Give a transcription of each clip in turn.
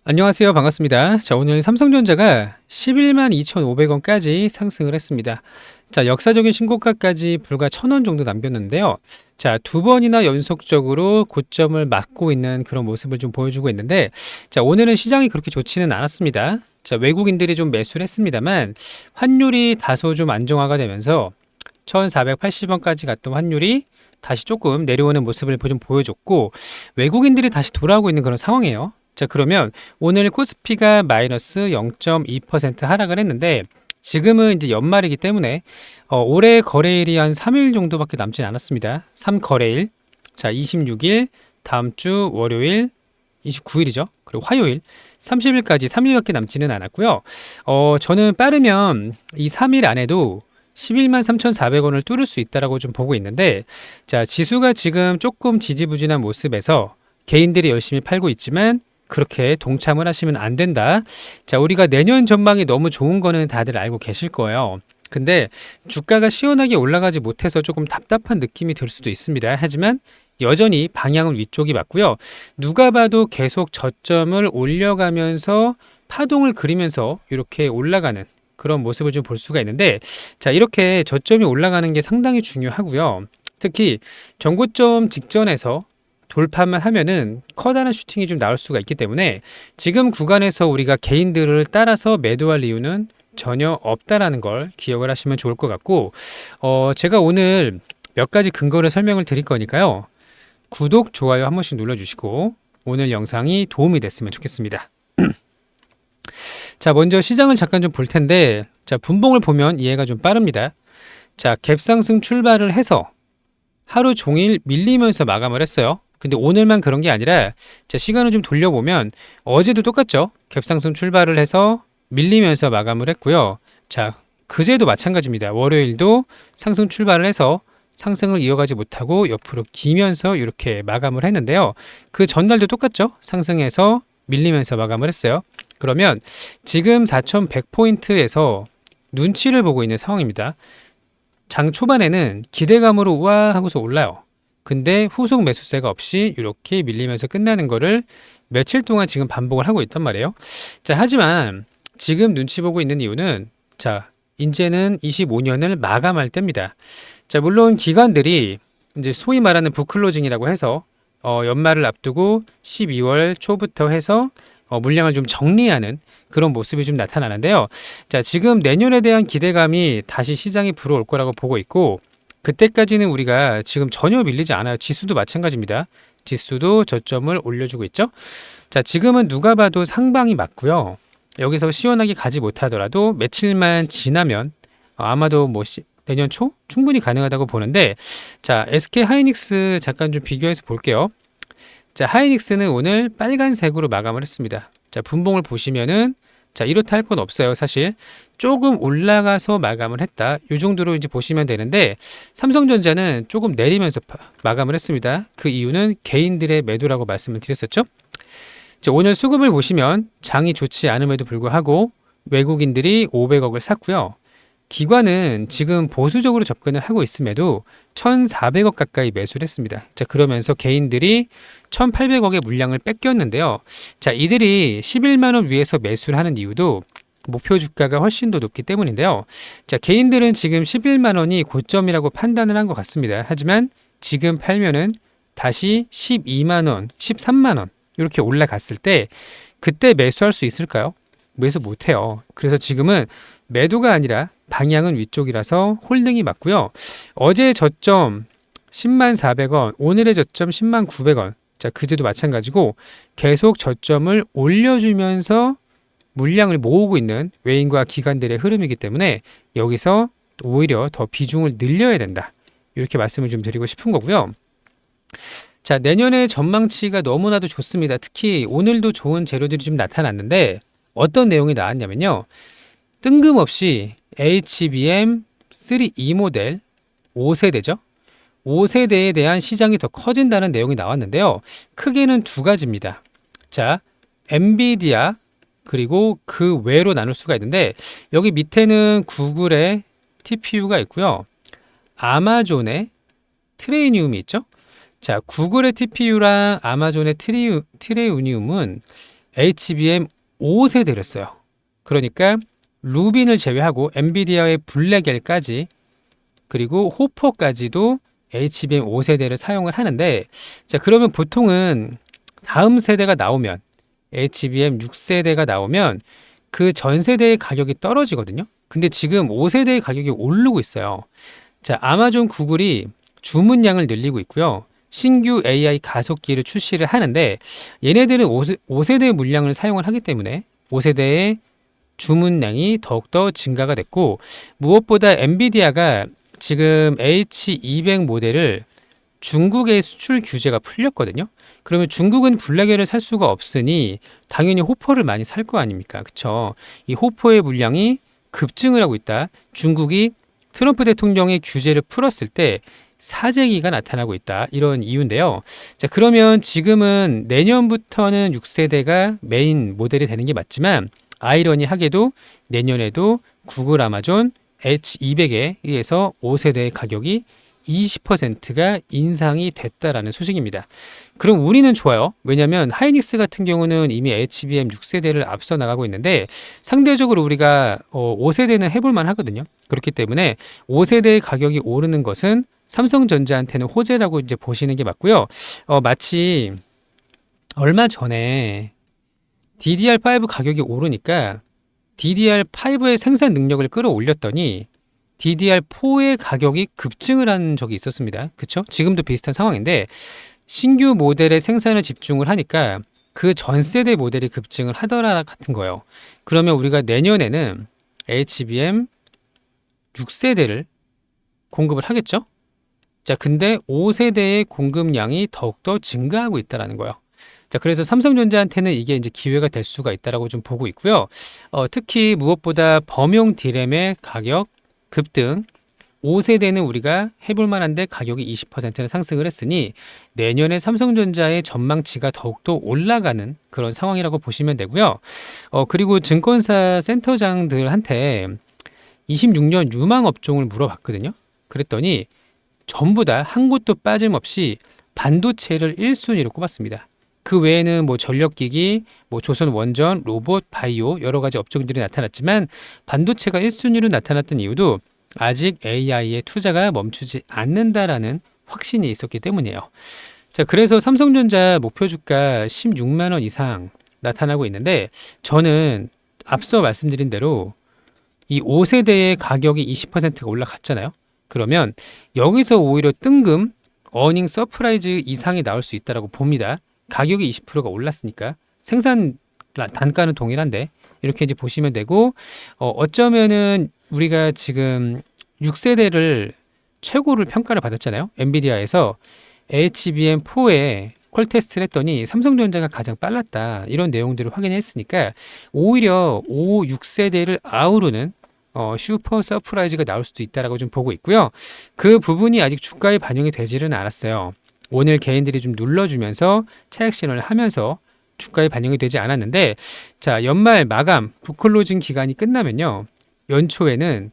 안녕하세요. 반갑습니다. 자, 오늘 삼성전자가 11만 2,500원까지 상승을 했습니다. 자, 역사적인 신고가까지 불과 1,000원 정도 남겼는데요. 자, 두 번이나 연속적으로 고점을 맞고 있는 그런 모습을 좀 보여주고 있는데, 자, 오늘은 시장이 그렇게 좋지는 않았습니다. 자, 외국인들이 좀 매수를 했습니다만, 환율이 다소 좀 안정화가 되면서 1,480원까지 갔던 환율이 다시 조금 내려오는 모습을 좀 보여줬고, 외국인들이 다시 돌아오고 있는 그런 상황이에요. 자, 그러면 오늘 코스피가 마이너스 0.2% 하락을 했는데, 지금은 이제 연말이기 때문에 올해 거래일이 한 3일 정도밖에 남지 않았습니다. 3거래일. 자, 26일, 다음 주 월요일, 29일이죠. 그리고 화요일, 30일까지 3일밖에 남지는 않았고요. 저는 빠르면 이 3일 안에도 11만 3,400원을 뚫을 수 있다라고 좀 보고 있는데, 자, 지수가 지금 조금 지지부진한 모습에서 개인들이 열심히 팔고 있지만 그렇게 동참을 하시면 안 된다. 자, 우리가 내년 전망이 너무 좋은 거는 다들 알고 계실 거예요. 근데 주가가 시원하게 올라가지 못해서 조금 답답한 느낌이 들 수도 있습니다. 하지만 여전히 방향은 위쪽이 맞고요. 누가 봐도 계속 저점을 올려가면서 파동을 그리면서 이렇게 올라가는 그런 모습을 좀 볼 수가 있는데, 자, 이렇게 저점이 올라가는 게 상당히 중요하고요. 특히 전고점 직전에서 돌파만 하면은 커다란 슈팅이 좀 나올 수가 있기 때문에 지금 구간에서 우리가 개인들을 따라서 매도할 이유는 전혀 없다라는 걸 기억을 하시면 좋을 것 같고, 제가 오늘 몇 가지 근거를 설명을 드릴 거니까요. 구독, 좋아요 한 번씩 눌러주시고 오늘 영상이 도움이 됐으면 좋겠습니다. 자, 먼저 시장을 잠깐 좀 볼 텐데, 자, 분봉을 보면 이해가 좀 빠릅니다. 자, 갭상승 출발을 해서 하루 종일 밀리면서 마감을 했어요. 근데 오늘만 그런 게 아니라, 자, 시간을 좀 돌려보면 어제도 똑같죠. 갭상승 출발을 해서 밀리면서 마감을 했고요. 자, 그제도 마찬가지입니다. 월요일도 상승 출발을 해서 상승을 이어가지 못하고 옆으로 기면서 이렇게 마감을 했는데요. 그 전날도 똑같죠. 상승해서 밀리면서 마감을 했어요. 그러면 지금 4,100포인트에서 눈치를 보고 있는 상황입니다. 장 초반에는 기대감으로 우와 하고서 올라요. 근데 후속 매수세가 없이 이렇게 밀리면서 끝나는 거를 며칠 동안 지금 반복을 하고 있단 말이에요. 자, 하지만 지금 눈치 보고 있는 이유는, 자, 이제는 25년을 마감할 때입니다. 자, 물론 기관들이 이제 소위 말하는 부클로징이라고 해서 연말을 앞두고 12월 초부터 해서 물량을 좀 정리하는 그런 모습이 좀 나타나는데요. 자, 지금 내년에 대한 기대감이 다시 시장에 불어올 거라고 보고 있고, 그때까지는 우리가 지금 전혀 밀리지 않아요. 지수도 마찬가지입니다. 지수도 저점을 올려주고 있죠. 자, 지금은 누가 봐도 상방이 맞고요. 여기서 시원하게 가지 못하더라도 며칠만 지나면 아마도 뭐 내년 초 충분히 가능하다고 보는데, 자, SK 하이닉스 잠깐 좀 비교해서 볼게요. 자, 하이닉스는 오늘 빨간색으로 마감을 했습니다. 자, 분봉을 보시면은, 자, 이렇다 할 건 없어요. 사실 조금 올라가서 마감을 했다, 이 정도로 이제 보시면 되는데, 삼성전자는 조금 내리면서 마감을 했습니다. 그 이유는 개인들의 매도라고 말씀을 드렸었죠. 자, 오늘 수급을 보시면 장이 좋지 않음에도 불구하고 외국인들이 500억을 샀고요. 기관은 지금 보수적으로 접근을 하고 있음에도 1,400억 가까이 매수를 했습니다. 자, 그러면서 개인들이 1,800억의 물량을 뺏겼는데요. 자, 이들이 11만 원 위에서 매수를 하는 이유도 목표 주가가 훨씬 더 높기 때문인데요. 자, 개인들은 지금 11만 원이 고점이라고 판단을 한 것 같습니다. 하지만 지금 팔면은 다시 12만 원, 13만 원 이렇게 올라갔을 때 그때 매수할 수 있을까요? 매수 못해요. 그래서 지금은 매도가 아니라 방향은 위쪽이라서 홀딩이 맞고요. 어제 저점 10만 400원, 오늘의 저점 10만 900원. 자, 그제도 마찬가지고 계속 저점을 올려주면서 물량을 모으고 있는 외인과 기관들의 흐름이기 때문에 여기서 오히려 더 비중을 늘려야 된다, 이렇게 말씀을 좀 드리고 싶은 거고요. 자, 내년의 전망치가 너무나도 좋습니다. 특히 오늘도 좋은 재료들이 좀 나타났는데 어떤 내용이 나왔냐면요. 뜬금없이 HBM3E 모델 5세대죠. 5세대에 대한 시장이 더 커진다는 내용이 나왔는데요. 크게는 두 가지입니다. 자, 엔비디아 그리고 그 외로 나눌 수가 있는데, 여기 밑에는 구글의 TPU가 있고요. 아마존의 트레이니움이 있죠. 자, 구글의 TPU랑 아마존의 트레이니움은 HBM 5세대를 써요. 그러니까 루빈을 제외하고 엔비디아의 블랙엘까지 그리고 호퍼까지도 HBM 5세대를 사용을 하는데, 자, 그러면 보통은 다음 세대가 나오면 HBM 6세대가 나오면 그 전 세대의 가격이 떨어지거든요. 근데 지금 5세대의 가격이 오르고 있어요. 자, 아마존, 구글이 주문량을 늘리고 있고요. 신규 AI 가속기를 출시를 하는데 얘네들은 5세대의 물량을 사용을 하기 때문에 5세대의 주문량이 더욱더 증가가 됐고, 무엇보다 엔비디아가 지금 H200 모델을 중국의 수출 규제가 풀렸거든요. 그러면 중국은 블랙엘을 살 수가 없으니 당연히 호퍼를 많이 살 거 아닙니까? 그쵸? 이 호퍼의 물량이 급증을 하고 있다. 중국이 트럼프 대통령의 규제를 풀었을 때 사재기가 나타나고 있다. 이런 이유인데요. 자, 그러면 지금은 내년부터는 6세대가 메인 모델이 되는 게 맞지만 아이러니하게도 내년에도 구글, 아마존, H200에 의해서 5세대의 가격이 20%가 인상이 됐다라는 소식입니다. 그럼 우리는 좋아요. 왜냐하면 하이닉스 같은 경우는 이미 HBM 6세대를 앞서 나가고 있는데 상대적으로 우리가 5세대는 해볼만 하거든요. 그렇기 때문에 5세대의 가격이 오르는 것은 삼성전자한테는 호재라고 이제 보시는 게 맞고요. 마치 얼마 전에 DDR5 가격이 오르니까 DDR5의 생산 능력을 끌어올렸더니 DDR4의 가격이 급증을 한 적이 있었습니다. 그쵸? 지금도 비슷한 상황인데 신규 모델의 생산을 집중을 하니까 그 전 세대 모델이 급증을 하더라 같은 거예요. 그러면 우리가 내년에는 HBM 6세대를 공급을 하겠죠? 자, 근데 5세대의 공급량이 더욱더 증가하고 있다는 거예요. 자, 그래서 삼성전자한테는 이게 이제 기회가 될 수가 있다라고 좀 보고 있고요. 특히 무엇보다 범용 D램의 가격 급등, 5세대는 우리가 해볼 만한데 가격이 20%나 상승을 했으니 내년에 삼성전자의 전망치가 더욱더 올라가는 그런 상황이라고 보시면 되고요. 그리고 증권사 센터장들한테 26년 유망 업종을 물어봤거든요. 그랬더니 전부 다 한 곳도 빠짐없이 반도체를 1순위로 꼽았습니다. 그 외에는 뭐 전력기기, 뭐 조선 원전, 로봇, 바이오 여러 가지 업종들이 나타났지만 반도체가 1순위로 나타났던 이유도 아직 AI의 투자가 멈추지 않는다라는 확신이 있었기 때문이에요. 자, 그래서 삼성전자 목표 주가 16만 원 이상 나타나고 있는데 저는 앞서 말씀드린 대로 이 5세대의 가격이 20%가 올라갔잖아요. 그러면 여기서 오히려 뜬금 어닝 서프라이즈 이상이 나올 수 있다고 봅니다. 가격이 20%가 올랐으니까 생산 단가는 동일한데 이렇게 이제 보시면 되고, 어쩌면은 우리가 지금 6세대를 최고를 평가를 받았잖아요. 엔비디아에서 HBM4에 퀄 테스트를 했더니 삼성전자가 가장 빨랐다. 이런 내용들을 확인했으니까 오히려 5, 6세대를 아우르는 슈퍼 서프라이즈가 나올 수도 있다라고 좀 보고 있고요. 그 부분이 아직 주가에 반영이 되지는 않았어요. 오늘 개인들이 좀 눌러주면서 차익 신호를 하면서 주가에 반영이 되지 않았는데, 자, 연말 마감 북클로징 기간이 끝나면요, 연초에는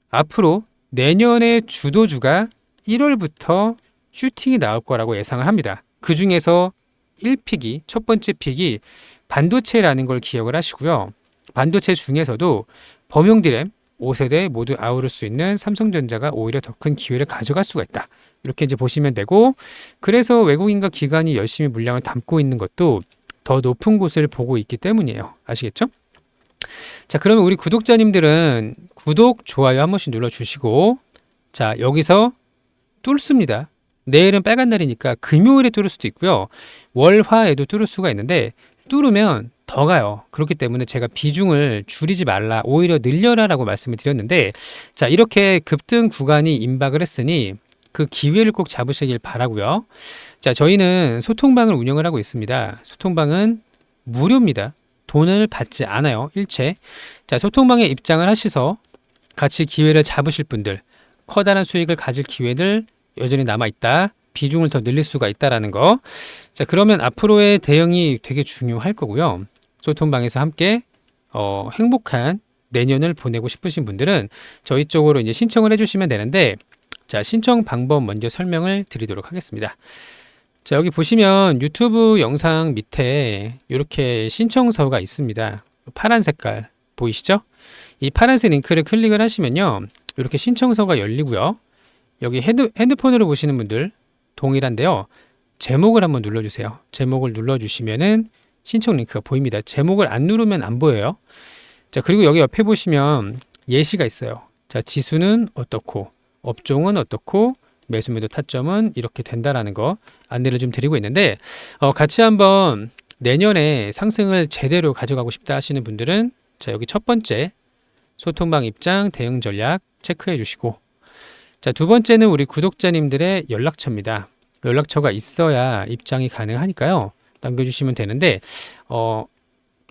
앞으로 내년의 주도주가 1월부터 슈팅이 나올 거라고 예상을 합니다. 그 중에서 1픽이 첫 번째 픽이 반도체라는 걸 기억을 하시고요. 반도체 중에서도 범용 D램 5세대 모두 아우를 수 있는 삼성전자가 오히려 더 큰 기회를 가져갈 수가 있다. 이렇게 이제 보시면 되고, 그래서 외국인과 기관이 열심히 물량을 담고 있는 것도 더 높은 곳을 보고 있기 때문이에요. 아시겠죠? 자, 그러면 우리 구독자님들은 구독, 좋아요 한 번씩 눌러주시고, 자, 여기서 뚫습니다. 내일은 빨간 날이니까 금요일에 뚫을 수도 있고요. 월, 화에도 뚫을 수가 있는데 뚫으면 더 가요. 그렇기 때문에 제가 비중을 줄이지 말라, 오히려 늘려라 라고 말씀을 드렸는데, 자, 이렇게 급등 구간이 임박을 했으니 그 기회를 꼭 잡으시길 바라고요. 자, 저희는 소통방을 운영을 하고 있습니다. 소통방은 무료입니다. 돈을 받지 않아요. 일체. 자, 소통방에 입장을 하셔서 같이 기회를 잡으실 분들, 커다란 수익을 가질 기회들 여전히 남아있다. 비중을 더 늘릴 수가 있다라는 거. 자, 그러면 앞으로의 대응이 되게 중요할 거고요. 소통방에서 함께 행복한 내년을 보내고 싶으신 분들은 저희 쪽으로 이제 신청을 해주시면 되는데, 자, 신청 방법 먼저 설명을 드리도록 하겠습니다. 자, 여기 보시면 유튜브 영상 밑에 이렇게 신청서가 있습니다. 파란 색깔 보이시죠? 이 파란색 링크를 클릭을 하시면요. 이렇게 신청서가 열리고요. 여기 핸드폰으로 보시는 분들 동일한데요. 제목을 한번 눌러주세요. 제목을 눌러주시면은 신청 링크가 보입니다. 제목을 안 누르면 안 보여요. 자, 그리고 여기 옆에 보시면 예시가 있어요. 자, 지수는 어떻고, 업종은 어떻고, 매수 매도 타점은 이렇게 된다라는 거 안내를 좀 드리고 있는데, 같이 한번 내년에 상승을 제대로 가져가고 싶다 하시는 분들은 자, 여기 첫 번째 소통방 입장 대응 전략 체크해 주시고, 자, 두 번째는 우리 구독자님들의 연락처입니다. 연락처가 있어야 입장이 가능하니까요. 남겨주시면 되는데,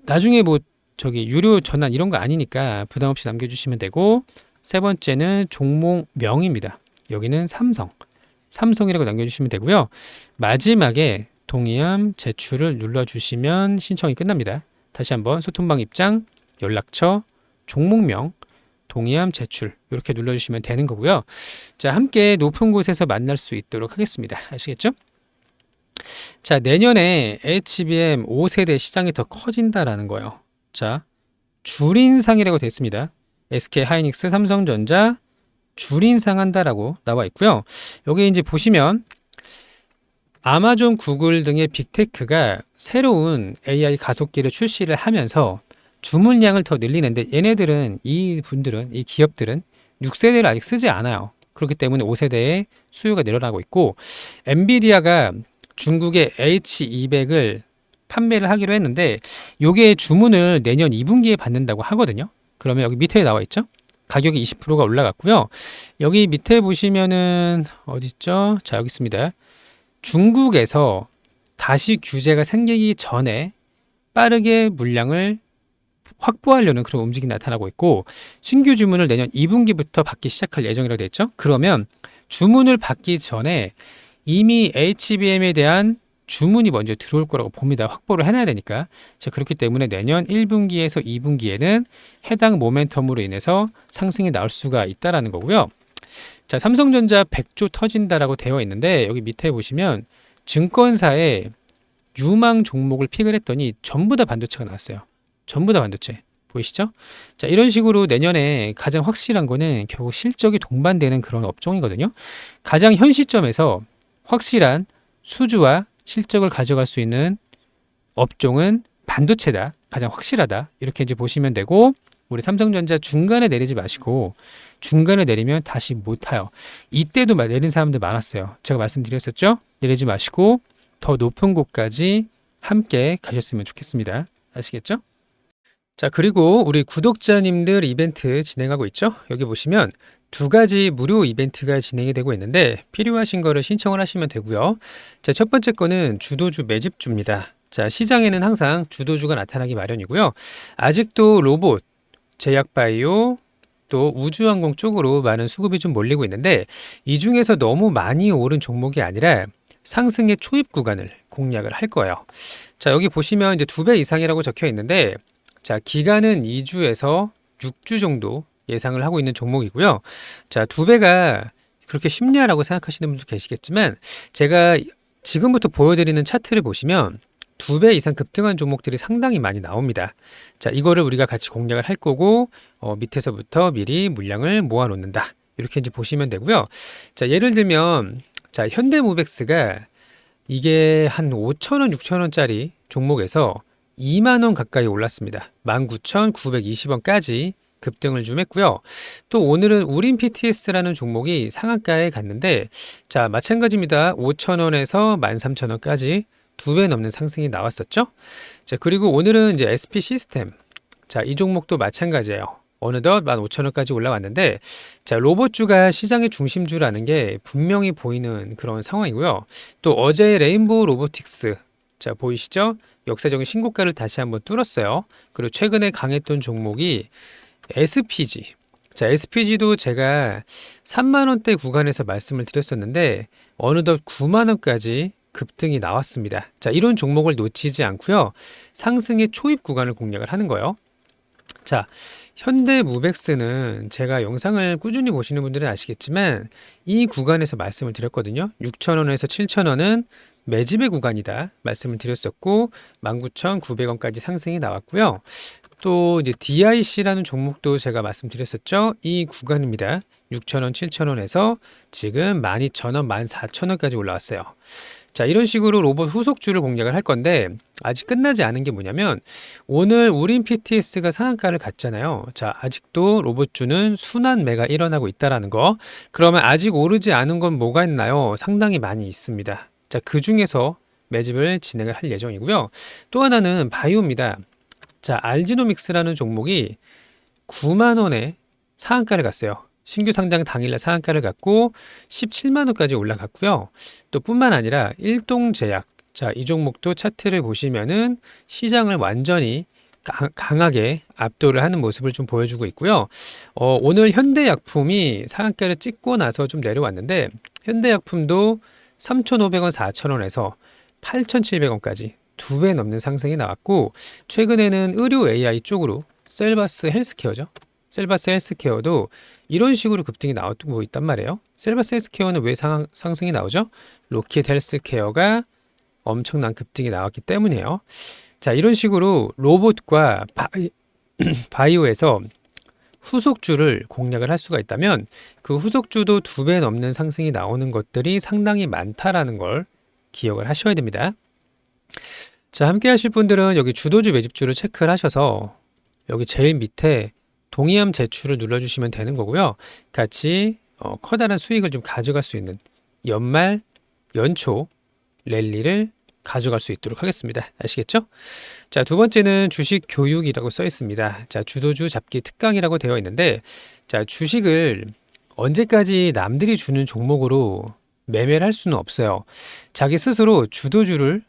나중에 뭐 저기 유료 전환 이런 거 아니니까 부담 없이 남겨주시면 되고, 세 번째는 종목명입니다. 여기는 삼성이라고 남겨주시면 되고요. 마지막에 동의함 제출을 눌러주시면 신청이 끝납니다. 다시 한번 소통방 입장, 연락처, 종목명, 동의함 제출 이렇게 눌러주시면 되는 거고요. 자, 함께 높은 곳에서 만날 수 있도록 하겠습니다. 아시겠죠? 자, 내년에 HBM 5세대 시장이 더 커진다라는 거예요. 자, 줄인상이라고 되어 있습니다. SK하이닉스, 삼성전자 줄인상 한다라고 나와 있고요. 여기 이제 보시면 아마존, 구글 등의 빅테크가 새로운 AI 가속기를 출시를 하면서 주문량을 더 늘리는데 얘네들은 이 기업들은 6세대를 아직 쓰지 않아요. 그렇기 때문에 5세대의 수요가 늘어나고 있고, 엔비디아가 중국의 H200을 판매를 하기로 했는데 요게 주문을 내년 2분기에 받는다고 하거든요. 그러면 여기 밑에 나와 있죠? 가격이 20%가 올라갔고요. 여기 밑에 보시면은 어디 있죠? 자, 여기 있습니다. 중국에서 다시 규제가 생기기 전에 빠르게 물량을 확보하려는 그런 움직임이 나타나고 있고, 신규 주문을 내년 2분기부터 받기 시작할 예정이라고 되어 있죠. 그러면 주문을 받기 전에 이미 HBM에 대한 주문이 먼저 들어올 거라고 봅니다. 확보를 해놔야 되니까. 자, 그렇기 때문에 내년 1분기에서 2분기에는 해당 모멘텀으로 인해서 상승이 나올 수가 있다라는 거고요. 자, 삼성전자 100조 터진다라고 되어 있는데 여기 밑에 보시면 증권사에 유망 종목을 픽을 했더니 전부 다 반도체가 나왔어요. 전부 다 반도체. 보이시죠? 자, 이런 식으로 내년에 가장 확실한 거는 결국 실적이 동반되는 그런 업종이거든요. 가장 현 시점에서 확실한 수주와 실적을 가져갈 수 있는 업종은 반도체다. 가장 확실하다. 이렇게 이제 보시면 되고, 우리 삼성전자 중간에 내리지 마시고 중간에 내리면 다시 못 타요. 이때도 내린 사람들 많았어요. 제가 말씀드렸었죠? 내리지 마시고 더 높은 곳까지 함께 가셨으면 좋겠습니다. 아시겠죠? 자, 그리고 우리 구독자님들 이벤트 진행하고 있죠? 여기 보시면 두 가지 무료 이벤트가 진행이 되고 있는데 필요하신 거를 신청을 하시면 되고요. 자, 첫 번째 거는 주도주 매집주입니다. 자, 시장에는 항상 주도주가 나타나기 마련이고요. 아직도 로봇, 제약바이오, 또 우주항공 쪽으로 많은 수급이 좀 몰리고 있는데 이 중에서 너무 많이 오른 종목이 아니라 상승의 초입 구간을 공략을 할 거예요. 자, 여기 보시면 이제 2배 이상이라고 적혀 있는데, 자, 기간은 2주에서 6주 정도 예상을 하고 있는 종목이고요. 자, 2배가 그렇게 쉽냐라고 생각하시는 분도 계시겠지만 제가 지금부터 보여드리는 차트를 보시면 2배 이상 급등한 종목들이 상당히 많이 나옵니다. 자, 이거를 우리가 같이 공략을 할 거고 밑에서부터 미리 물량을 모아 놓는다. 이렇게 이제 보시면 되고요. 자, 예를 들면 자, 현대모백스가 이게 한 5,000원, 6,000원짜리 종목에서 2만 원 가까이 올랐습니다. 19,920원까지 급등을 좀 했고요. 또 오늘은 우린 PTS라는 종목이 상한가에 갔는데 자, 마찬가지입니다. 5,000원에서 13,000원까지 2배 넘는 상승이 나왔었죠. 자, 그리고 오늘은 이제 SP 시스템. 자, 이 종목도 마찬가지예요. 어느덧 15,000원까지 올라왔는데 자, 로봇주가 시장의 중심주라는 게 분명히 보이는 그런 상황이고요. 또 어제 레인보우 로보틱스. 자, 보이시죠? 역사적인 신고가를 다시 한번 뚫었어요. 그리고 최근에 강했던 종목이 SPG. 자, SPG도 제가 3만원대 구간에서 말씀을 드렸었는데 어느덧 9만원까지 급등이 나왔습니다. 자, 이런 종목을 놓치지 않고요. 상승의 초입 구간을 공략을 하는 거예요. 자, 현대무백스는 제가 영상을 꾸준히 보시는 분들은 아시겠지만 이 구간에서 말씀을 드렸거든요. 6,000원에서 7,000원은 매집의 구간이다 말씀을 드렸었고 19,900원까지 상승이 나왔고요. 또 이제 DIC라는 종목도 제가 말씀드렸었죠. 이 구간입니다. 6,000원, 7,000원에서 지금 12,000원, 14,000원까지 올라왔어요. 자, 이런 식으로 로봇 후속주를 공략을 할 건데 아직 끝나지 않은 게 뭐냐면 오늘 우린 PTS가 상한가를 갔잖아요. 자, 아직도 로봇주는 순환 매가 일어나고 있다라는 거. 그러면 아직 오르지 않은 건 뭐가 있나요? 상당히 많이 있습니다. 자, 그 중에서 매집을 진행을 할 예정이고요. 또 하나는 바이오입니다. 자, 알지노믹스라는 종목이 9만 원에 상한가를 갔어요. 신규 상장 당일날 상한가를 갔고 17만 원까지 올라갔고요. 또 뿐만 아니라 일동제약, 자, 이 종목도 차트를 보시면은 시장을 완전히 강하게 압도를 하는 모습을 좀 보여주고 있고요. 오늘 현대약품이 상한가를 찍고 나서 좀 내려왔는데 현대약품도 3,500원, 4,000원에서 8,700원까지 2배 넘는 상승이 나왔고 최근에는 의료 AI 쪽으로 셀바스 헬스케어죠. 셀바스 헬스케어도 이런 식으로 급등이 나오고 있단 말이에요. 셀바스 헬스케어는 왜 상승이 나오죠? 로켓 헬스케어가 엄청난 급등이 나왔기 때문이에요. 자, 이런 식으로 로봇과 바이오에서 후속주를 공략을 할 수가 있다면 그 후속주도 2배 넘는 상승이 나오는 것들이 상당히 많다라는 걸 기억을 하셔야 됩니다. 자, 함께 하실 분들은 여기 주도주 매집주를 체크를 하셔서 여기 제일 밑에 동의함 제출을 눌러주시면 되는 거고요. 같이 커다란 수익을 좀 가져갈 수 있는 연말, 연초 랠리를 가져갈 수 있도록 하겠습니다. 아시겠죠? 자, 두 번째는 주식 교육이라고 써 있습니다. 자, 주도주 잡기 특강이라고 되어 있는데 자, 주식을 언제까지 남들이 주는 종목으로 매매를 할 수는 없어요. 자기 스스로 주도주를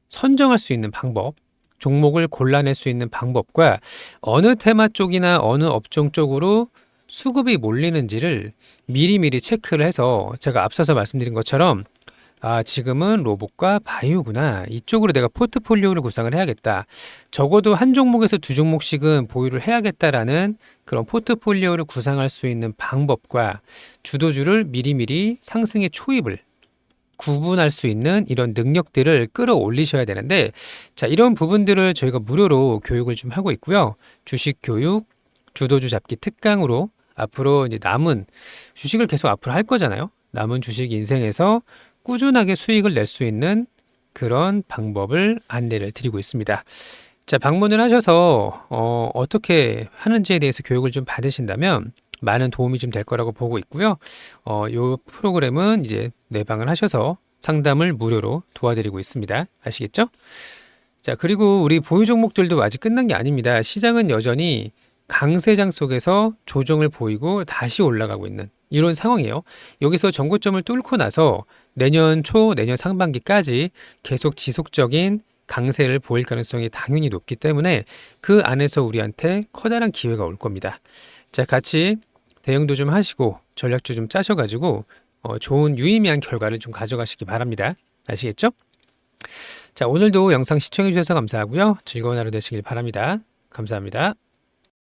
선정할 수 있는 방법, 종목을 골라낼 수 있는 방법과 어느 테마 쪽이나 어느 업종 쪽으로 수급이 몰리는지를 미리미리 체크를 해서 제가 앞서서 말씀드린 것처럼 지금은 로봇과 바이오구나. 이쪽으로 내가 포트폴리오를 구상을 해야겠다. 적어도 한 종목에서 두 종목씩은 보유를 해야겠다라는 그런 포트폴리오를 구상할 수 있는 방법과 주도주를 미리미리 상승의 초입을 구분할 수 있는 이런 능력들을 끌어올리셔야 되는데 자, 이런 부분들을 저희가 무료로 교육을 좀 하고 있고요. 주식 교육, 주도주 잡기 특강으로 앞으로 이제 남은 주식을 계속 앞으로 할 거잖아요. 남은 주식 인생에서 꾸준하게 수익을 낼 수 있는 그런 방법을 안내를 드리고 있습니다. 자, 방문을 하셔서 어떻게 하는지에 대해서 교육을 좀 받으신다면 많은 도움이 좀 될 거라고 보고 있고요. 이 프로그램은 이제 내방을 하셔서 상담을 무료로 도와드리고 있습니다. 아시겠죠? 자, 그리고 우리 보유 종목들도 아직 끝난 게 아닙니다. 시장은 여전히 강세장 속에서 조정을 보이고 다시 올라가고 있는 이런 상황이에요. 여기서 전고점을 뚫고 나서 내년 초, 내년 상반기까지 계속 지속적인 강세를 보일 가능성이 당연히 높기 때문에 그 안에서 우리한테 커다란 기회가 올 겁니다. 자, 같이 대응도 좀 하시고 전략도 좀 짜셔가지고 좋은 유의미한 결과를 좀 가져가시기 바랍니다. 아시겠죠? 자, 오늘도 영상 시청해 주셔서 감사하고요. 즐거운 하루 되시길 바랍니다. 감사합니다.